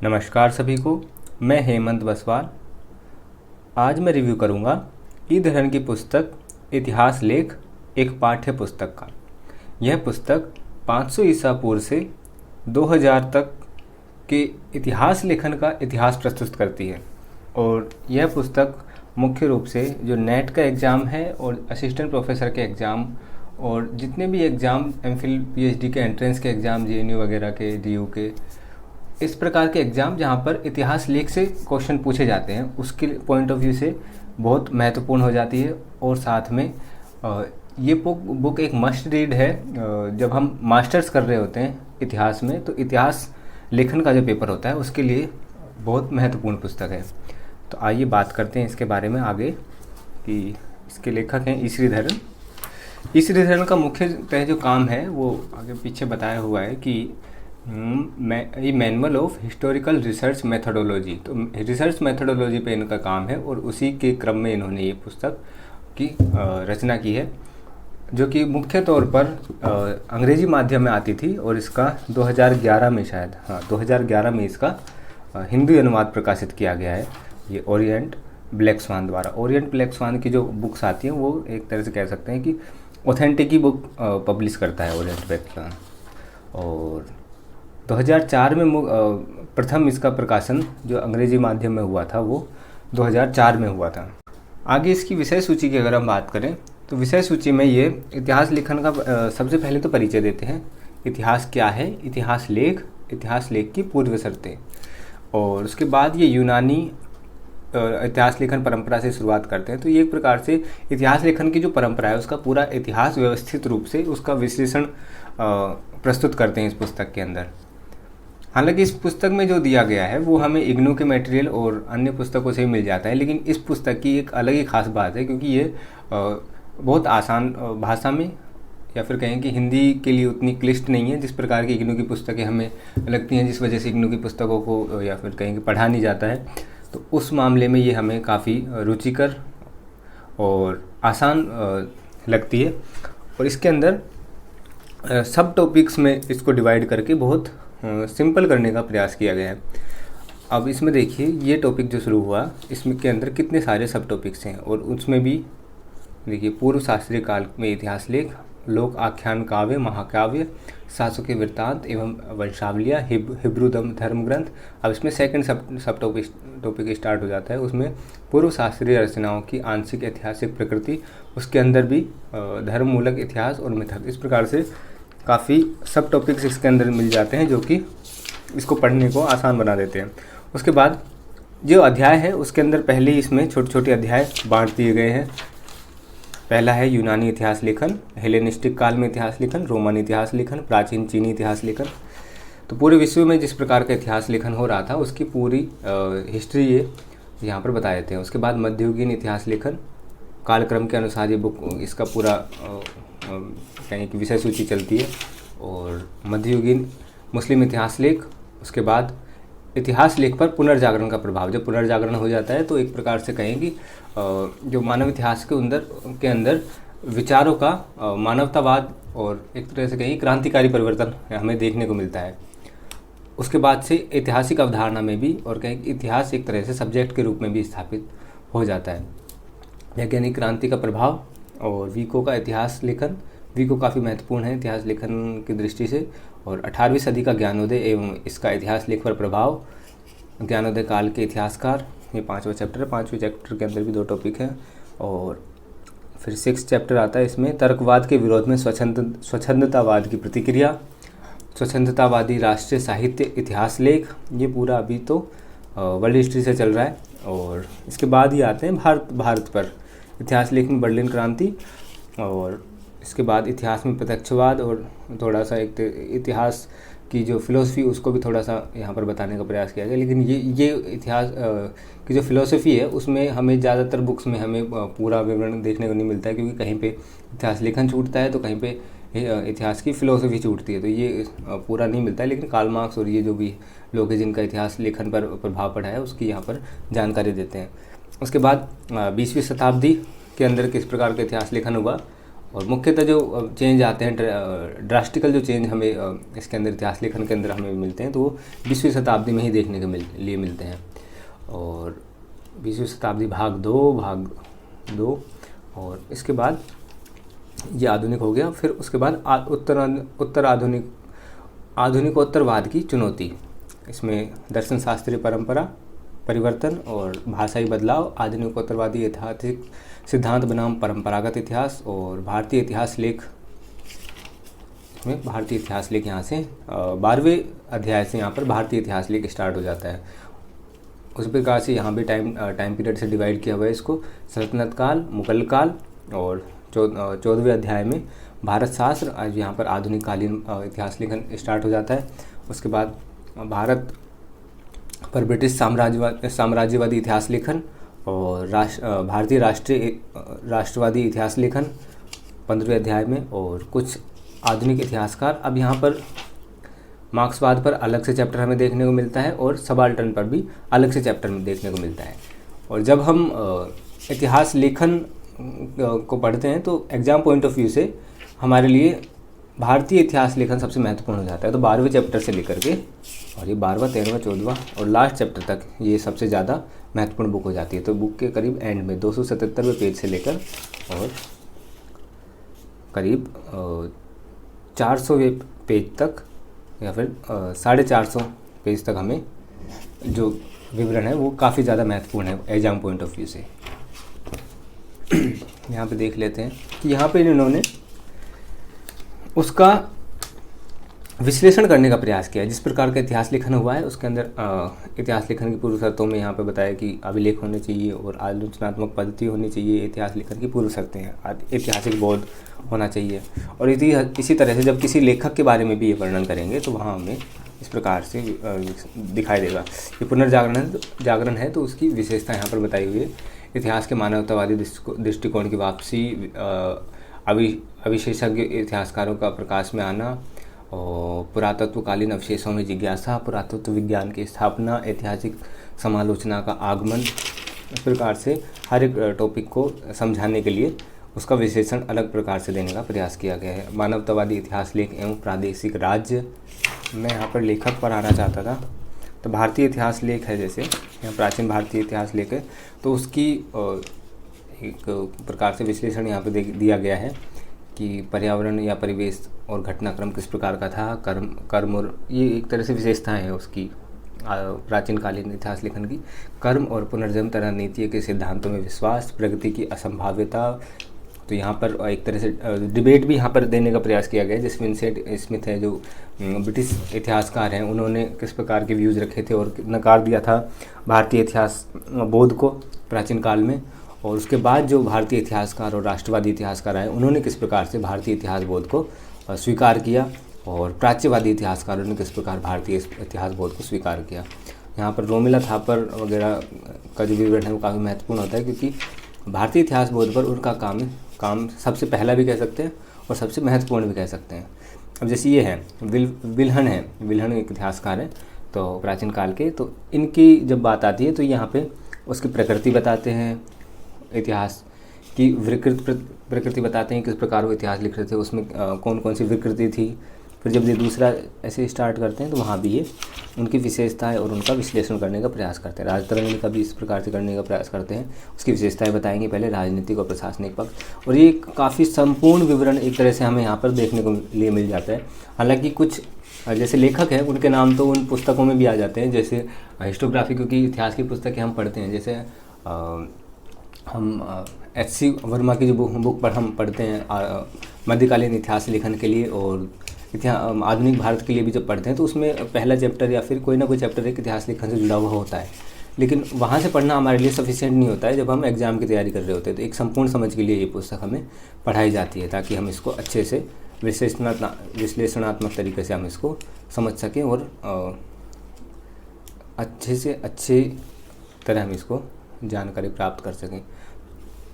नमस्कार सभी को। मैं हेमंत बसवाल। आज मैं रिव्यू करूंगा ई धरन की पुस्तक इतिहास लेख एक पाठ्य पुस्तक का। यह पुस्तक 500 ईसा पूर्व से 2000 तक के इतिहास लेखन का इतिहास प्रस्तुत करती है और यह पुस्तक मुख्य रूप से जो नेट का एग्ज़ाम है और असिस्टेंट प्रोफेसर के एग्ज़ाम और जितने भी एग्ज़ाम एमफिल पीएचडी के एंट्रेंस के एग्ज़ाम जेएनयू वगैरह के डीयू के इस प्रकार के एग्ज़ाम जहाँ पर इतिहास लेख से क्वेश्चन पूछे जाते हैं उसके पॉइंट ऑफ व्यू से बहुत महत्वपूर्ण हो जाती है। और साथ में ये बुक एक मस्ट रीड है जब हम मास्टर्स कर रहे होते हैं इतिहास में, तो इतिहास लेखन का जो पेपर होता है उसके लिए बहुत महत्वपूर्ण पुस्तक है। तो आइए बात करते हैं इसके बारे में आगे कि इसके लेखक हैं ई श्रीधरन। ई श्रीधरन का मुख्यतः जो काम है वो आगे पीछे बताया हुआ है कि ये manual of historical research methodology, तो रिसर्च मेथोडोलॉजी पे इनका काम है और उसी के क्रम में इन्होंने ये पुस्तक की रचना की है, जो कि मुख्य तौर पर अंग्रेजी माध्यम में आती थी और इसका 2011 में 2011 में इसका हिंदी अनुवाद प्रकाशित किया गया है। ये ओरिएंट ब्लैक स्वान द्वारा। ओरिएंट ब्लैक स्वान की जो बुक्स आती हैं वो एक तरह से कह सकते हैं कि ऑथेंटिक ही बुक पब्लिश करता है ओरिएंट ब्लैक स्वान। और 2004 में प्रथम इसका प्रकाशन जो अंग्रेजी माध्यम में हुआ था वो 2004 में हुआ था। आगे इसकी विषय सूची की अगर हम बात करें तो विषय सूची में ये इतिहास लेखन का सबसे पहले तो परिचय देते हैं। इतिहास क्या है, इतिहास लेख की पूर्व शर्तें, और उसके बाद ये यूनानी इतिहास लेखन परंपरा से शुरुआत करते हैं। तो ये एक प्रकार से इतिहास लेखन की जो परंपरा है उसका पूरा इतिहास व्यवस्थित रूप से उसका विश्लेषण प्रस्तुत करते हैं इस पुस्तक के अंदर। हालांकि इस पुस्तक में जो दिया गया है वो हमें इग्नू के मटेरियल और अन्य पुस्तकों से भी मिल जाता है, लेकिन इस पुस्तक की एक अलग ही खास बात है क्योंकि ये बहुत आसान भाषा में, या फिर कहें कि हिंदी के लिए उतनी क्लिष्ट नहीं है जिस प्रकार की इग्नू की पुस्तकें हमें लगती हैं, जिस वजह से इग्नू की पुस्तकों को या फिर कहें कि पढ़ा नहीं जाता है। तो उस मामले में ये हमें काफ़ी रुचिकर और आसान लगती है। और इसके अंदर सब टॉपिक्स में इसको डिवाइड करके बहुत सिंपल करने का प्रयास किया गया है। अब इसमें देखिए ये टॉपिक जो शुरू हुआ इसमें के अंदर कितने सारे सब टॉपिक्स हैं, और उसमें भी देखिए पूर्व शास्त्रीय काल में इतिहास लेख, लोक आख्यान काव्य, महाकाव्य, शासकों के वृत्तांत एवं वंशावलियाँ, हिब्रू धर्म ग्रंथ। अब इसमें सेकंड सब टॉपिक स्टार्ट हो जाता है, उसमें पूर्व शास्त्रीय रचनाओं की आंशिक ऐतिहासिक प्रकृति, उसके अंदर भी धर्म मूलक इतिहास और मिथक। इस प्रकार से काफ़ी सब टॉपिक्स इसके अंदर मिल जाते हैं जो कि इसको पढ़ने को आसान बना देते हैं। उसके बाद जो अध्याय है उसके अंदर पहले ही इसमें छोटे छोटे अध्याय बांट दिए गए हैं। पहला है यूनानी इतिहास लेखन, हेलेनिस्टिक काल में इतिहास लेखन, रोमन इतिहास लेखन, प्राचीन चीनी इतिहास लेखन। तो पूरे विश्व में जिस प्रकार का इतिहास लेखन हो रहा था उसकी पूरी हिस्ट्री ये यहाँ पर बता देते हैं। उसके बाद मध्ययुगीन इतिहास लेखन, कालक्रम के अनुसार ये बुक इसका पूरा कहीं की विषय सूची चलती है। और मध्ययुगीन मुस्लिम इतिहास लेख, उसके बाद इतिहास लेख पर पुनर्जागरण का प्रभाव। जब पुनर्जागरण हो जाता है तो एक प्रकार से कहें कि जो मानव इतिहास के अंदर विचारों का मानवतावाद और एक तरह से कहें क्रांतिकारी परिवर्तन हमें देखने को मिलता है। उसके बाद से ऐतिहासिक अवधारणा में भी और कहें कि इतिहास एक तरह से सब्जेक्ट के रूप में भी स्थापित हो जाता है। वैज्ञानिक क्रांति का प्रभाव और वीको का इतिहास लेखन। वीको काफ़ी महत्वपूर्ण है इतिहास लेखन की दृष्टि से। और 18वीं सदी का ज्ञानोदय एवं इसका इतिहास लेख पर प्रभाव, ज्ञानोदय काल के इतिहासकार, ये 5वां चैप्टर है। 5वें चैप्टर के अंदर भी 2 टॉपिक हैं। और फिर 6 चैप्टर आता है इसमें, तर्कवाद के विरोध में स्वच्छंदतावाद की प्रतिक्रिया, स्वच्छंदतावादी राष्ट्रीय साहित्य इतिहास लेख। ये पूरा अभी तो वर्ल्ड हिस्ट्री से चल रहा है। और इसके बाद ही आते हैं भारत पर इतिहास लेख में बर्लिन क्रांति, और इसके बाद इतिहास में प्रत्यक्षवाद, और थोड़ा सा एक इतिहास की जो फिलोसफी उसको भी थोड़ा सा यहाँ पर बताने का प्रयास किया गया। लेकिन ये इतिहास की जो फिलोसफी है उसमें हमें ज़्यादातर बुक्स में हमें पूरा विवरण देखने को नहीं मिलता है, क्योंकि कहीं पे इतिहास लेखन छूटता है तो कहीं पे इतिहास की फिलोसफी छूटती है, तो ये पूरा नहीं मिलता है। लेकिन कार्ल मार्क्स और ये जो भी लोग हैं जिनका इतिहास लेखन पर प्रभाव पड़ा है उसकी यहाँ पर जानकारी देते हैं। उसके बाद 20वीं शताब्दी के अंदर किस प्रकार का इतिहास लेखन हुआ, और मुख्यतः जो चेंज आते हैं, ड्रास्टिकल जो चेंज हमें इसके अंदर इतिहास लेखन के अंदर हमें मिलते हैं, तो वो 20वीं शताब्दी में ही देखने के लिए मिलते हैं। और 20वीं शताब्दी भाग दो, और इसके बाद ये आधुनिक हो गया। फिर उसके बाद उत्तर आधुनिकोत्तरवाद की चुनौती। इसमें दर्शन शास्त्रीय परंपरा परिवर्तन और भाषाई बदलाव, आधुनिकोत्तरवादी ऐतिहासिक सिद्धांत बनाम परंपरागत इतिहास, और भारतीय इतिहास लेख। इसमें भारतीय इतिहास लेख यहाँ से 12वें अध्याय से यहाँ पर भारतीय इतिहास लेख स्टार्ट हो जाता है। उस प्रकार से यहाँ भी टाइम पीरियड से डिवाइड किया हुआ है इसको। सल्तनत काल, मुगल काल, और 14वें अध्याय में भारत शास्त्र। आज यहाँ पर आधुनिक कालीन इतिहास लेखन स्टार्ट हो जाता है। उसके बाद भारत पर ब्रिटिश साम्राज्यवादी इतिहास लेखन और भारतीय राष्ट्रवादी इतिहास लेखन 15वें अध्याय में, और कुछ आधुनिक इतिहासकार। अब यहाँ पर मार्क्सवाद पर अलग से चैप्टर हमें देखने को मिलता है, और सबाल्टर्न पर भी अलग से चैप्टर में देखने को मिलता है। और जब हम इतिहास लेखन को पढ़ते हैं तो एग्ज़ाम पॉइंट ऑफ व्यू से हमारे लिए भारतीय इतिहास लेखन सबसे महत्वपूर्ण हो जाता है। तो 12वें चैप्टर से लेकर के, और ये 12वां, 13वां, 14वां और लास्ट चैप्टर तक ये सबसे ज़्यादा महत्वपूर्ण बुक हो जाती है। तो बुक के करीब एंड में 277वें पेज से लेकर और करीब 400वें पेज तक, या फिर 450 पेज तक हमें जो विवरण है वो काफ़ी ज़्यादा महत्वपूर्ण है एग्जाम पॉइंट ऑफ व्यू से। यहाँ पे देख लेते हैं कि यहाँ पे इन्होंने उसका विश्लेषण करने का प्रयास किया। जिस प्रकार का इतिहास लेखन हुआ है उसके अंदर इतिहास लेखन की पूर्व शर्तों में यहाँ पे बताया कि अभिलेख होने चाहिए और आलोचनात्मक पद्धति होनी चाहिए। इतिहास लेखन की पूर्व शर्तें हैं, ऐतिहासिक बोध होना चाहिए। और इसी तरह से जब किसी लेखक के बारे में भी ये वर्णन करेंगे तो वहाँ हमें इस प्रकार से दिखाई देगा। ये पुनर्जागरण है तो उसकी विशेषता यहाँ पर बताई हुई है। इतिहास के मानवतावादी दृष्टिकोण की वापसी, अविशेषज्ञ इतिहासकारों का प्रकाश में आना, और पुरातत्वकालीन अवशेषों में जिज्ञासा, पुरातत्व विज्ञान की स्थापना, ऐतिहासिक समालोचना का आगमन। इस प्रकार से हर एक टॉपिक को समझाने के लिए उसका विशेषण अलग प्रकार से देने का प्रयास किया गया है। मानवतावादी इतिहास लेख एवं प्रादेशिक राज्य, मैं यहाँ पर लेखक पर आना चाहता था। तो भारतीय इतिहास लेख है, जैसे यहाँ प्राचीन भारतीय इतिहास लेख है, तो उसकी एक प्रकार से विश्लेषण यहाँ पे दिया गया है कि पर्यावरण या परिवेश और घटनाक्रम किस प्रकार का था, कर्म और ये एक तरह से विशेषताएं हैं उसकी प्राचीन कालीन इतिहास लेखन की। कर्म और पुनर्जन्म तरह नीति के सिद्धांतों में विश्वास, प्रगति की असंभाव्यता। तो यहाँ पर एक तरह से डिबेट भी यहाँ पर देने का प्रयास किया गया है। जैसे विंसेंट स्मिथ है जो ब्रिटिश इतिहासकार हैं, उन्होंने किस प्रकार के व्यूज़ रखे थे और नकार दिया था भारतीय इतिहास बोध को प्राचीन काल में। और उसके बाद जो भारतीय इतिहासकार और राष्ट्रवादी इतिहासकार आए, उन्होंने किस प्रकार से भारतीय इतिहास बोध को स्वीकार किया, और प्राच्यवादी इतिहासकारों ने किस प्रकार भारतीय इतिहास बोध को स्वीकार किया। यहाँ पर रोमिला थापर वगैरह का जो विवरण है वो काफ़ी महत्वपूर्ण होता है, क्योंकि भारतीय इतिहास बोध पर उनका काम सबसे पहला भी कह सकते हैं और सबसे महत्वपूर्ण भी कह सकते हैं। अब जैसे ये है विल्हन एक इतिहासकार है तो प्राचीन काल के, तो इनकी जब बात आती है तो यहाँ पे उसकी प्रकृति बताते हैं, इतिहास की प्रकृति बताते हैं, किस प्रकार वो इतिहास लिख रहे थे, उसमें कौन कौन सी विकृति थी। फिर जब ये दूसरा ऐसे स्टार्ट करते हैं तो वहाँ भी ये उनकी विशेषताएं और उनका विश्लेषण करने का प्रयास करते हैं। राजतरंगिणी का भी इस प्रकार से करने का प्रयास करते हैं, उसकी विशेषताएं बताएंगे पहले, राजनीतिक और प्रशासनिक पक्ष। और ये काफ़ी संपूर्ण विवरण एक तरह से हमें यहाँ पर देखने को लिए मिल जाता है। हालाँकि कुछ जैसे लेखक हैं उनके नाम तो उन पुस्तकों में भी आ जाते हैं, जैसे हिस्टोग्राफी, क्योंकि इतिहास की पुस्तकें हम पढ़ते हैं। जैसे हम H.C. वर्मा की जो बुक पर हम पढ़ते हैं मध्यकालीन इतिहास लेखन के लिए, और आधुनिक भारत के लिए भी जब पढ़ते हैं तो उसमें पहला चैप्टर या फिर कोई ना कोई चैप्टर एक इतिहास लेखन से जुड़ा हुआ होता है। लेकिन वहाँ से पढ़ना हमारे लिए सफिशिएंट नहीं होता है जब हम एग्ज़ाम की तैयारी कर रहे होते हैं। तो एक संपूर्ण समझ के लिए ये पुस्तक हमें पढ़ाई जाती है, ताकि हम इसको अच्छे से विश्लेषणात्मक तरीके से हम इसको समझ सकें और अच्छे तरह हम इसको जानकारी प्राप्त कर सकें।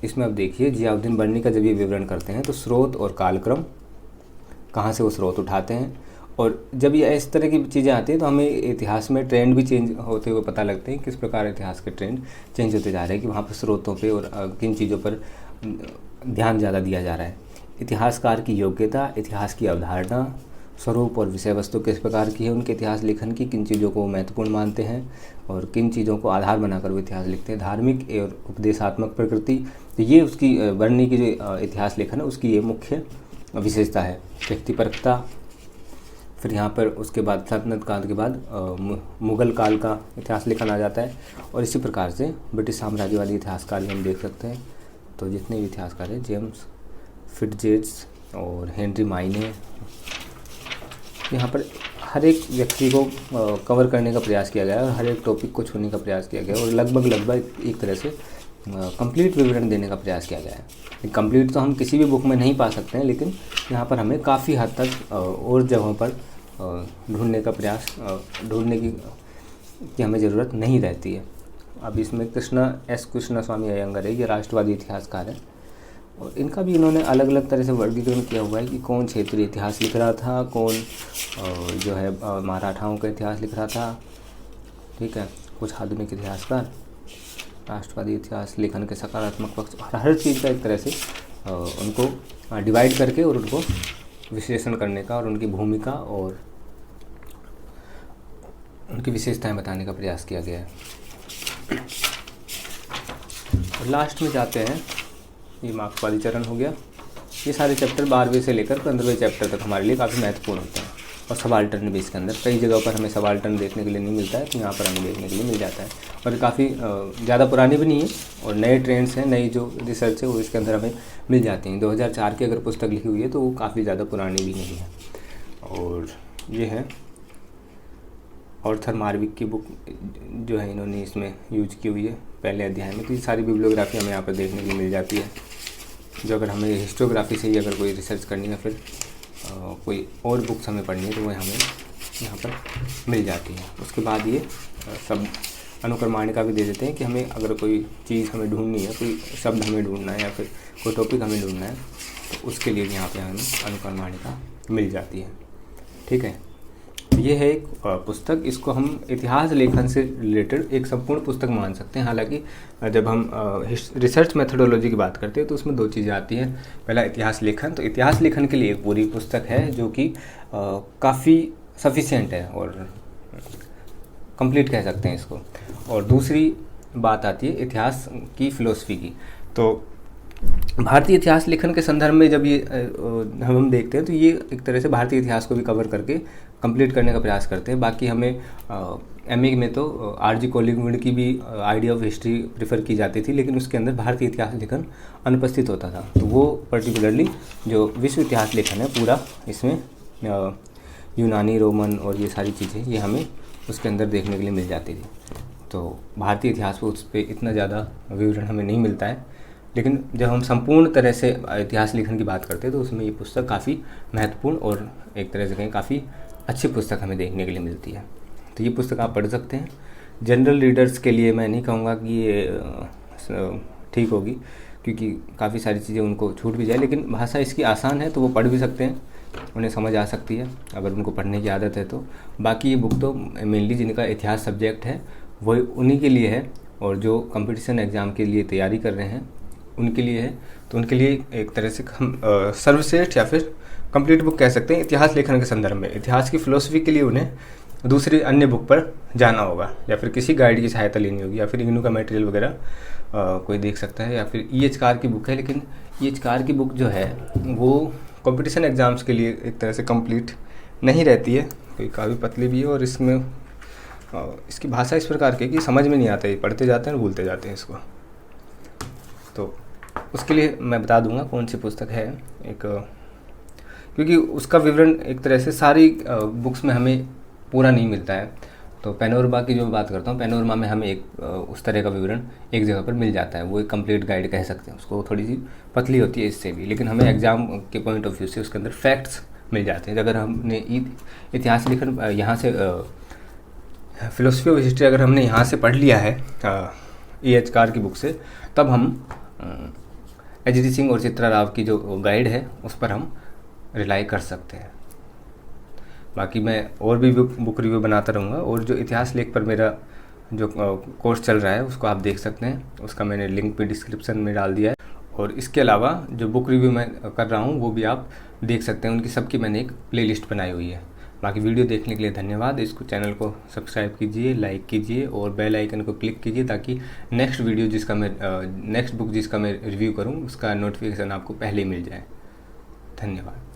इसमें अब देखिए जियाउद्दीन बर्नी का जब ये विवरण करते हैं तो स्रोत और कालक्रम, कहाँ से वो स्रोत उठाते हैं, और जब ये इस तरह की चीज़ें आती हैं तो हमें इतिहास में ट्रेंड भी चेंज होते हुए पता लगते हैं, किस प्रकार इतिहास के ट्रेंड चेंज होते जा रहे हैं, कि वहाँ पर स्रोतों पे और किन चीज़ों पर ध्यान ज़्यादा दिया जा रहा है। इतिहासकार की योग्यता, इतिहास की अवधारणा, स्वरूप और विषय वस्तु किस प्रकार की है उनके इतिहास लेखन की, किन चीज़ों को महत्वपूर्ण मानते हैं और किन चीज़ों को आधार बनाकर वो इतिहास लिखते हैं, धार्मिक और उपदेशात्मक प्रकृति, तो ये उसकी वर्णनी की जो इतिहास लेखन है उसकी ये मुख्य विशेषता है। व्यक्तिपरकता, फिर यहाँ पर उसके बाद सल्तनत काल के बाद मुग़ल काल का इतिहास लेखन आ जाता है और इसी प्रकार से ब्रिटिश साम्राज्यवादी इतिहासकार भी हम देख सकते हैं। तो जितने भी इतिहासकार हैं, जेम्स फिट्जजेरल्ड और हेनरी माइने, यहाँ पर हर एक व्यक्ति को कवर करने का प्रयास किया गया है और हर एक टॉपिक को छूने का प्रयास किया गया और लगभग एक तरह से कंप्लीट विवरण देने का प्रयास किया गया है। कंप्लीट तो हम किसी भी बुक में नहीं पा सकते हैं, लेकिन यहाँ पर हमें काफ़ी हद तक और जगहों पर ढूंढने की हमें ज़रूरत नहीं रहती है। अब इसमें कृष्णा स्वामी अयंगर है, ये राष्ट्रवादी इतिहासकार है और इनका भी इन्होंने अलग अलग तरह से वर्गीकरण किया हुआ है कि कौन क्षेत्रीय इतिहास लिख रहा था, कौन जो है मराठाओं का इतिहास लिख रहा था, ठीक है, कुछ आधुनिक इतिहासकार, राष्ट्रवादी इतिहास लेखन के सकारात्मक पक्ष, हर चीज़ का एक तरह से उनको डिवाइड करके और उनको विश्लेषण करने का और उनकी भूमिका और उनकी विशेषताएं बताने का प्रयास किया गया है। और लास्ट में जाते हैं, ये मार्क्सवादी चरण हो गया। ये सारे चैप्टर 12वें से लेकर 15वें चैप्टर तक हमारे लिए काफ़ी महत्वपूर्ण होते हैं और सबाल्टर्न भी इसके अंदर कई जगहों पर हमें सबाल्टर्न देखने के लिए नहीं मिलता है, तो यहाँ पर हमें देखने के लिए मिल जाता है और काफ़ी ज़्यादा पुरानी भी नहीं है और नए ट्रेंड्स हैं, नई जो रिसर्च है वो इसके अंदर हमें मिल जाती हैं। 2004 की अगर पुस्तक लिखी हुई है तो वो काफ़ी ज़्यादा पुरानी भी नहीं है। और ये है ऑर्थर मार्विक की बुक जो है इन्होंने इसमें यूज की हुई है पहले अध्याय में। तो ये सारी बिब्लियोग्राफी हमें यहाँ पर देखने के लिए मिल जाती है, जो अगर हमें हिस्टोग्राफी से ही अगर कोई रिसर्च करनी है, फिर कोई और बुक्स हमें पढ़नी है तो वो हमें यहाँ पर मिल जाती है। उसके बाद ये सब अनुक्रमणिका भी दे देते हैं कि हमें अगर कोई चीज़ हमें ढूंढनी है, कोई शब्द हमें ढूंढना है या फिर कोई टॉपिक हमें ढूंढना है, तो उसके लिए यहाँ पे हमें अनुक्रमणिका मिल जाती है, ठीक है। ये है एक पुस्तक, इसको हम इतिहास लेखन से रिलेटेड एक संपूर्ण पुस्तक मान सकते हैं। हालांकि जब हम रिसर्च मेथोडोलॉजी की बात करते हैं तो उसमें 2 चीज़ें आती हैं। पहला इतिहास लेखन, तो इतिहास लेखन के लिए एक पूरी पुस्तक है जो कि काफ़ी सफिशिएंट है और कंप्लीट कह सकते हैं इसको। और दूसरी बात आती है इतिहास की फ़िलोसफी की। तो भारतीय इतिहास लेखन के संदर्भ में जब ये हम देखते हैं तो ये एक तरह से भारतीय इतिहास को भी कवर करके कंप्लीट करने का प्रयास करते हैं। बाकी हमें एमए में तो आरजी कोलिगवुड की भी आइडिया ऑफ हिस्ट्री प्रेफर की जाती थी, लेकिन उसके अंदर भारतीय इतिहास लेखन अनुपस्थित होता था। तो वो पर्टिकुलरली जो विश्व इतिहास लेखन है पूरा, इसमें यूनानी, रोमन और ये सारी चीज़ें ये हमें उसके अंदर देखने के लिए मिल जाती थी। तो भारतीय इतिहास पर उस पर इतना ज़्यादा विवरण हमें नहीं मिलता है, लेकिन जब हम संपूर्ण तरह से इतिहास लेखन की बात करते हैं तो उसमें ये पुस्तक काफ़ी महत्वपूर्ण और एक तरह से कहें काफ़ी अच्छी पुस्तक हमें देखने के लिए मिलती है। तो ये पुस्तक आप पढ़ सकते हैं। जनरल रीडर्स के लिए मैं नहीं कहूँगा कि ये ठीक होगी, क्योंकि काफ़ी सारी चीज़ें उनको छूट भी जाए, लेकिन भाषा इसकी आसान है तो वो पढ़ भी सकते हैं, उन्हें समझ आ सकती है अगर उनको पढ़ने की आदत है तो। बाकी ये बुक तो मेनली जिनका इतिहास सब्जेक्ट है वो उन्हीं के लिए है, और जो कंपटीशन एग्ज़ाम के लिए तैयारी कर रहे हैं उनके लिए है। तो उनके लिए एक तरह से हम सर्वश्रेष्ठ या फिर कंप्लीट बुक कह सकते हैं इतिहास लेखन के संदर्भ में। इतिहास की फ़िलोसफी के लिए उन्हें दूसरी अन्य बुक पर जाना होगा या फिर किसी गाइड की सहायता लेनी होगी, या फिर इग्नू का मटेरियल वगैरह कोई देख सकता है, या फिर ई एच कार की बुक है। लेकिन ई एच कार की बुक जो है वो कंपटीशन एग्ज़ाम्स के लिए एक तरह से कंप्लीट नहीं रहती है, कोई काफ़ी पतली भी है और इसमें इसकी भाषा इस प्रकार की कि समझ में नहीं आता है, पढ़ते जाते हैं और भूलते जाते हैं इसको। तो उसके लिए मैं बता दूंगा कौन सी पुस्तक है एक, क्योंकि उसका विवरण एक तरह से सारी बुक्स में हमें पूरा नहीं मिलता है। तो पैनोरमा की जो मैं बात करता हूँ, पैनोरमा में हमें एक उस तरह का विवरण एक जगह पर मिल जाता है, वो एक कंप्लीट गाइड कह सकते हैं उसको, थोड़ी सी पतली होती है इससे भी, लेकिन हमें एग्ज़ाम के पॉइंट ऑफ व्यू से उसके अंदर फैक्ट्स मिल जाते हैं। अगर हमने इतिहास लेखन यहाँ से फिलोसफी ऑफ हिस्ट्री अगर हमने यहाँ से पढ़ लिया है ई एच कार की बुक से, तब हम एच डी सिंह और चित्रा राव की जो गाइड है उस पर हम रिलाई कर सकते हैं। बाकी मैं और भी बुक रिव्यू बनाता रहूँगा, और जो इतिहास लेख पर मेरा जो कोर्स चल रहा है उसको आप देख सकते हैं, उसका मैंने लिंक भी डिस्क्रिप्शन में डाल दिया है। और इसके अलावा जो बुक रिव्यू मैं कर रहा हूँ वो भी आप देख सकते हैं, उनकी सबकी मैंने एक प्लेलिस्ट बनाई हुई है। बाकी वीडियो देखने के लिए धन्यवाद। इसको चैनल को सब्सक्राइब कीजिए, लाइक कीजिए और बेल आइकन को क्लिक कीजिए ताकि नेक्स्ट बुक जिसका मैं रिव्यू करूँ उसका नोटिफिकेशन आपको पहले ही मिल जाए। धन्यवाद।